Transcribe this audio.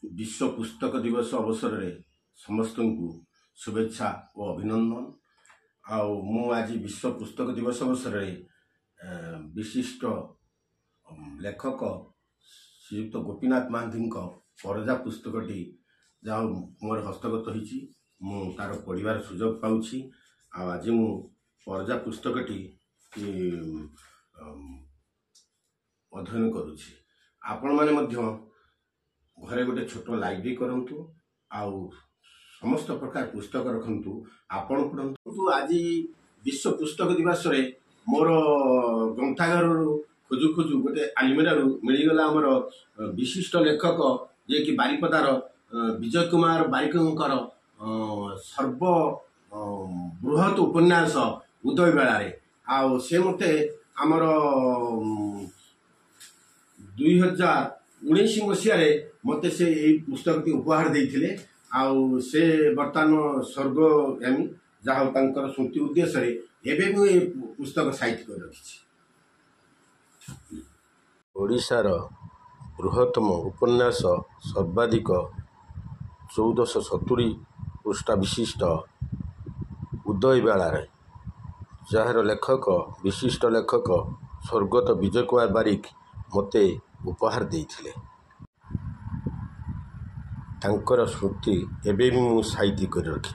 विश्व पुस्तक दिवस अवसर में समस्त को शुभेच्छा और अभिनंदन। आज विश्व पुस्तक दिवस अवसर में विशिष्ट लेखक श्रीयुक्त गोपीनाथ महांती परजा पुस्तकटी जहाँ मोर हस्तगत हो तार पढ़ार सुजोग पाऊँगी। आज मु परजा पुस्तकटी अध्ययन करुँची। आपण माने मध्य घरे गोटे छोट लाइब्रेरी करंतु आउ समस्त प्रकार पुस्तक रखंतु आपण पढ़ंतु। आज विश्व पुस्तक दिवस रे मोर ग्रंथागार खोजु खोजु गोटे आलमिरा मिलगला आमर विशिष्ट लेखक जे कि बारिपदार विजय कुमार बारिकंकर सर्व बृहत उपन्यास उदय बेलारे आउ से मते आमर 2019 मसीह मते से यही पुस्तक उपहार देते आउ से बर्तमान स्वर्गगामी जहाँ तांकर स्मृति उद्देश्य एवं मुझे पुस्तक साहित्य कर रखी। ओडिशार बृहत्तम उपन्यास सर्वाधिक 1470 पृष्ठा विशिष्ट उदय बेलारे जार लेखक विशिष्ट लेखक स्वर्गत विजय कुमार बारिक मते उपहार देते। तांकर स्मृति एवं साहित्य कर रखी।